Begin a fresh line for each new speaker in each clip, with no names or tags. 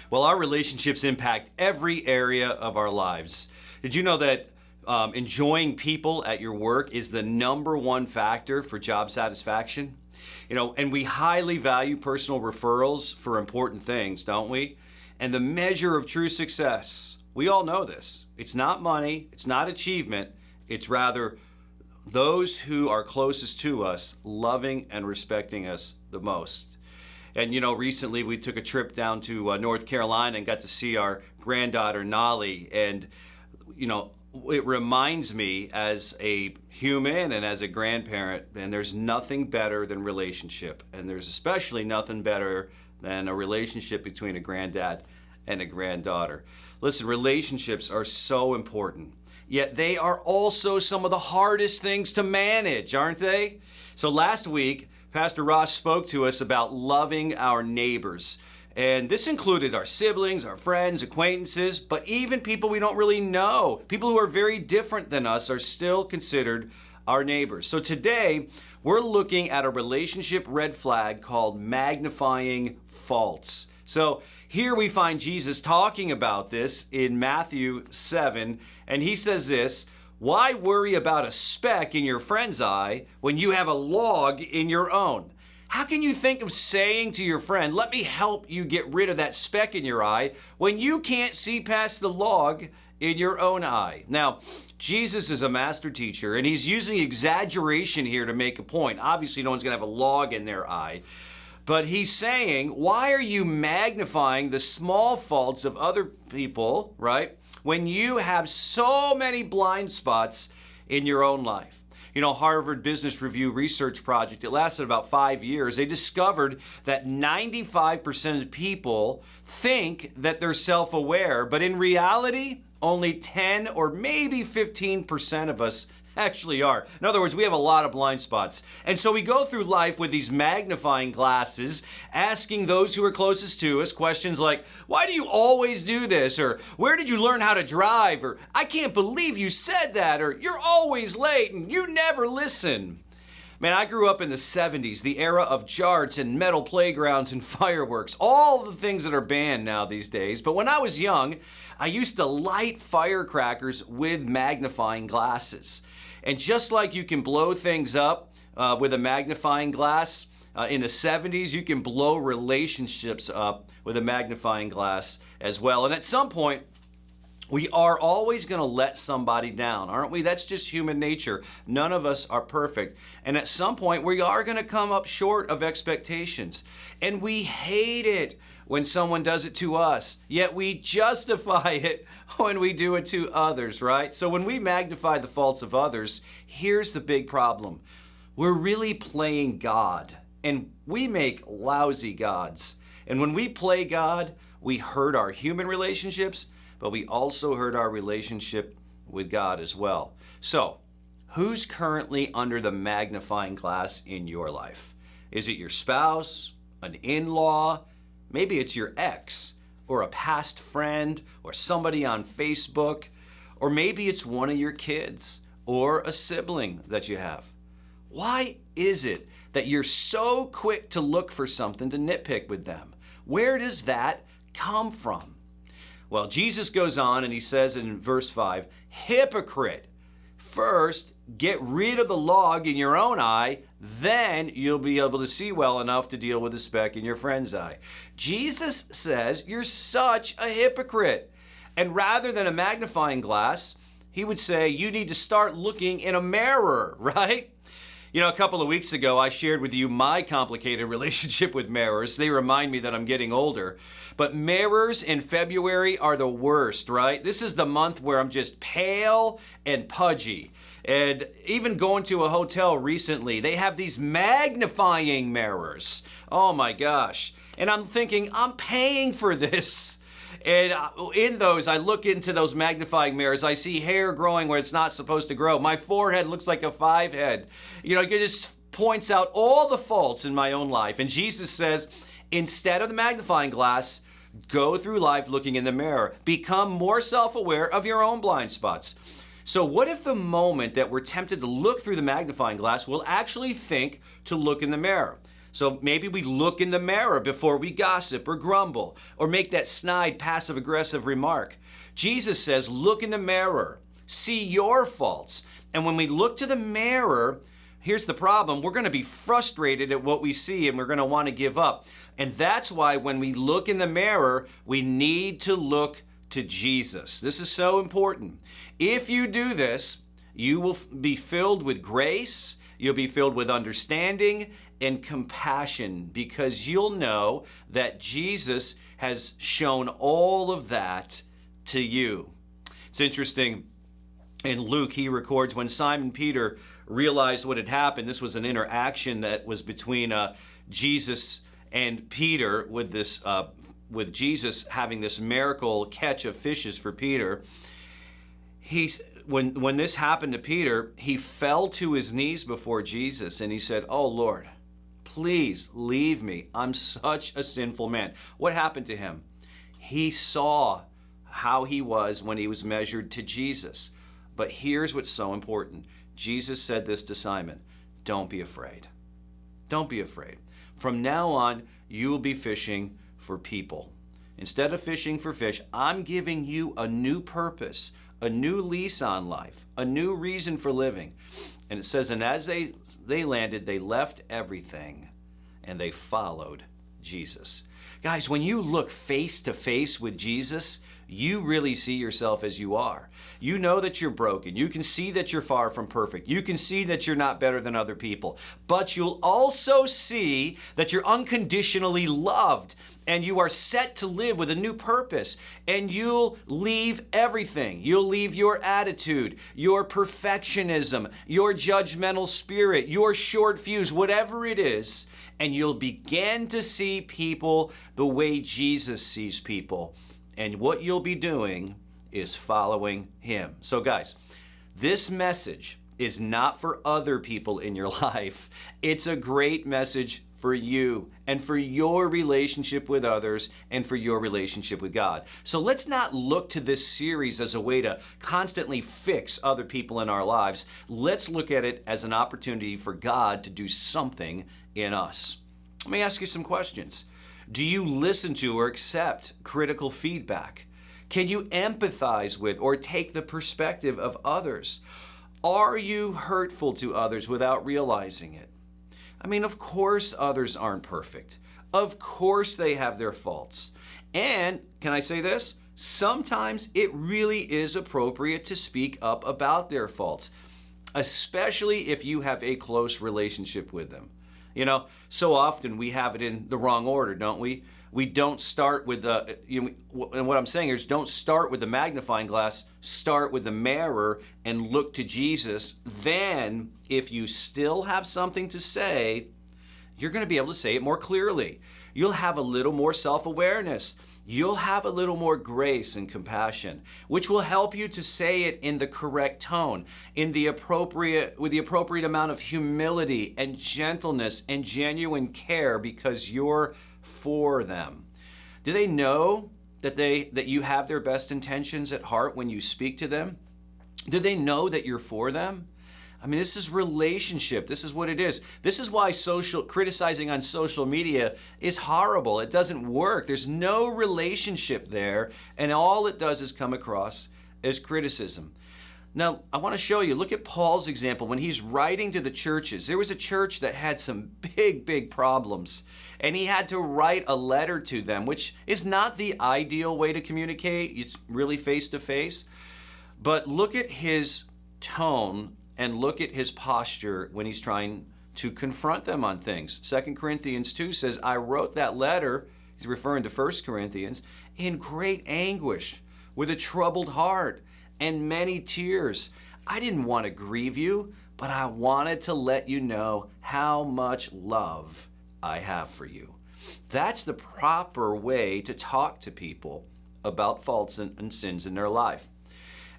Well, our relationships impact every area of our lives. Did you know that enjoying people at your work is the number one factor for job satisfaction? And we highly value personal referrals for important things, don't we? And the measure of true success, we all know this. It's not money, it's not achievement, it's rather those who are closest to us loving and respecting us the most. And recently we took a trip down to North Carolina and got to see our granddaughter Nolly. And it reminds me as a human and as a grandparent, and there's nothing better than relationship. And there's especially nothing better than a relationship between a granddad and a granddaughter. Listen, relationships are so important, yet they are also some of the hardest things to manage, aren't they? So last week, Pastor Ross spoke to us about loving our neighbors. And this included our siblings, our friends, acquaintances, but even people we don't really know. People who are very different than us are still considered our neighbors. So today, we're looking at a relationship red flag called magnifying faults. So here we find Jesus talking about this in Matthew 7, and he says this: "Why worry about a speck in your friend's eye when you have a log in your own? How can you think of saying to your friend, 'Let me help you get rid of that speck in your eye,' when you can't see past the log in your own eye?" Now, Jesus is a master teacher, and he's using exaggeration here to make a point. Obviously, no one's going to have a log in their eye. But he's saying, why are you magnifying the small faults of other people, right, when you have so many blind spots in your own life? Harvard Business Review research project, it lasted about 5 years. They discovered that 95% of people think that they're self-aware, but in reality, only 10 or maybe 15% of us actually are. In other words, we have a lot of blind spots. And so we go through life with these magnifying glasses, asking those who are closest to us questions like, "Why do you always do this?" Or, "Where did you learn how to drive?" Or, "I can't believe you said that." Or, "You're always late and you never listen." Man, I grew up in the 70s, the era of jarts and metal playgrounds and fireworks, all the things that are banned now these days. But when I was young, I used to light firecrackers with magnifying glasses. And just like you can blow things up with a magnifying glass, in the 70s, you can blow relationships up with a magnifying glass as well. And at some point, we are always going to let somebody down, aren't we? That's just human nature. None of us are perfect. And at some point, we are going to come up short of expectations. And we hate it when someone does it to us, yet we justify it when we do it to others, right? So when we magnify the faults of others, here's the big problem. We're really playing God, and we make lousy gods. And when we play God, we hurt our human relationships, but we also hurt our relationship with God as well. So, who's currently under the magnifying glass in your life? Is it your spouse, an in-law? Maybe it's your ex, or a past friend, or somebody on Facebook, or maybe it's one of your kids, or a sibling that you have. Why is it that you're so quick to look for something to nitpick with them? Where does that come from? Well, Jesus goes on and he says in verse 5, "Hypocrite, first get rid of the log in your own eye, then you'll be able to see well enough to deal with the speck in your friend's eye." Jesus says you're such a hypocrite. And rather than a magnifying glass, he would say you need to start looking in a mirror, right? A couple of weeks ago, I shared with you my complicated relationship with mirrors. They remind me that I'm getting older. But mirrors in February are the worst, right? This is the month where I'm just pale and pudgy. And even going to a hotel recently, they have these magnifying mirrors. Oh my gosh. And I'm thinking, I'm paying for this. And in those, I look into those magnifying mirrors. I see hair growing where it's not supposed to grow. My forehead looks like a 5 head. It just points out all the faults in my own life. And Jesus says, instead of the magnifying glass, go through life looking in the mirror. Become more self-aware of your own blind spots. So what if the moment that we're tempted to look through the magnifying glass, we'll actually think to look in the mirror? So maybe we look in the mirror before we gossip or grumble or make that snide passive-aggressive remark. Jesus says, look in the mirror, see your faults. And when we look to the mirror, here's the problem. We're going to be frustrated at what we see and we're going to want to give up. And that's why when we look in the mirror, we need to look to Jesus. This is so important. If you do this, you will be filled with grace, you'll be filled with understanding and compassion, because you'll know that Jesus has shown all of that to you. It's interesting, in Luke, he records when Simon Peter realized what had happened. This was an interaction that was between Jesus and Peter with this with Jesus having this miracle catch of fishes for Peter. When this happened to Peter, he fell to his knees before Jesus and he said, "Oh Lord, please leave me. I'm such a sinful man." What happened to him? He saw how he was when he was measured to Jesus. But here's what's so important. Jesus said this to Simon, "Don't be afraid. Don't be afraid. From now on, you will be fishing for people. Instead of fishing for fish, I'm giving you a new purpose, a new lease on life, a new reason for living." And it says, and as they landed, they left everything and they followed Jesus. Guys, when you look face to face with Jesus, you really see yourself as you are. You know that you're broken. You can see that you're far from perfect. You can see that you're not better than other people. But you'll also see that you're unconditionally loved and you are set to live with a new purpose. And you'll leave everything. You'll leave your attitude, your perfectionism, your judgmental spirit, your short fuse, whatever it is, and you'll begin to see people the way Jesus sees people. And what you'll be doing is following him. So guys, this message is not for other people in your life. It's a great message for you and for your relationship with others and for your relationship with God. So let's not look to this series as a way to constantly fix other people in our lives. Let's look at it as an opportunity for God to do something in us. Let me ask you some questions. Do you listen to or accept critical feedback? Can you empathize with or take the perspective of others? Are you hurtful to others without realizing it? I mean, of course others aren't perfect. Of course they have their faults. And can I say this? Sometimes it really is appropriate to speak up about their faults, especially if you have a close relationship with them. You know, so often we have it in the wrong order, don't we? We don't start with the, and what I'm saying is don't start with the magnifying glass, start with the mirror and look to Jesus. Then, if you still have something to say, you're going to be able to say it more clearly. You'll have a little more self-awareness. You'll have a little more grace and compassion, which will help you to say it in the correct tone, with the appropriate amount of humility and gentleness and genuine care, because you're for them. Do they know that you have their best intentions at heart when you speak to them? Do they know that you're for them? I mean, this is relationship. This is what it is. This is why criticizing on social media is horrible. It doesn't work. There's no relationship there, and all it does is come across as criticism. Now, I want to show you, look at Paul's example. When he's writing to the churches, there was a church that had some big problems, and he had to write a letter to them, which is not the ideal way to communicate. It's really face to face. But look at his tone and look at his posture when he's trying to confront them on things. 2 Corinthians 2 says, I wrote that letter, he's referring to 1 Corinthians, in great anguish, with a troubled heart and many tears. I didn't want to grieve you, but I wanted to let you know how much love I have for you. That's the proper way to talk to people about faults and sins in their life.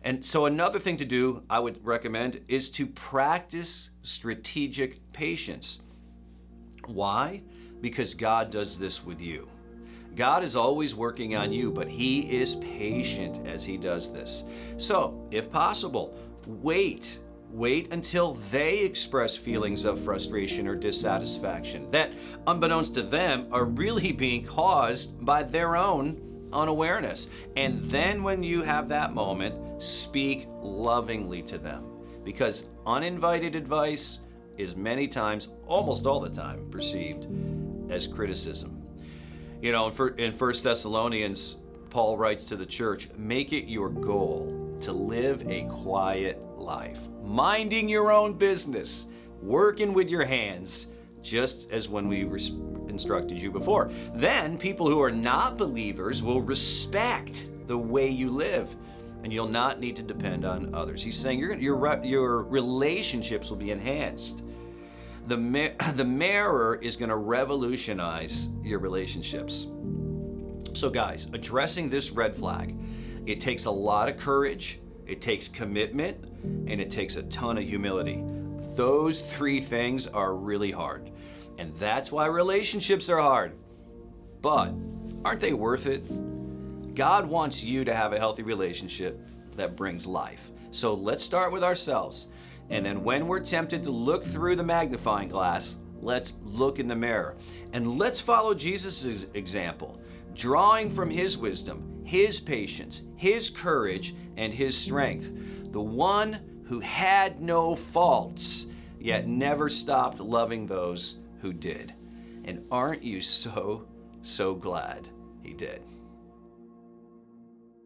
And so another thing to do, I would recommend, is to practice strategic patience. Why? Because God does this with you. God is always working on you, but he is patient as he does this. So, if possible, wait Wait until they express feelings of frustration or dissatisfaction that, unbeknownst to them, are really being caused by their own unawareness. And then when you have that moment, speak lovingly to them, because uninvited advice is many times, almost all the time, perceived as criticism. You know, in 1 Thessalonians, Paul writes to the church, make it your goal to live a quiet life, minding your own business, working with your hands, just as when we instructed you before. Then people who are not believers will respect the way you live, and you'll not need to depend on others. He's saying your relationships will be enhanced. The mirror is going to revolutionize your relationships. So guys, addressing this red flag, it takes a lot of courage, it takes commitment, and it takes a ton of humility. Those three things are really hard. And that's why relationships are hard. But aren't they worth it? God wants you to have a healthy relationship that brings life. So let's start with ourselves. And then when we're tempted to look through the magnifying glass, let's look in the mirror. And let's follow Jesus' example, drawing from his wisdom, his patience, his courage, and his strength. The one who had no faults, yet never stopped loving those who did. And aren't you so glad he did?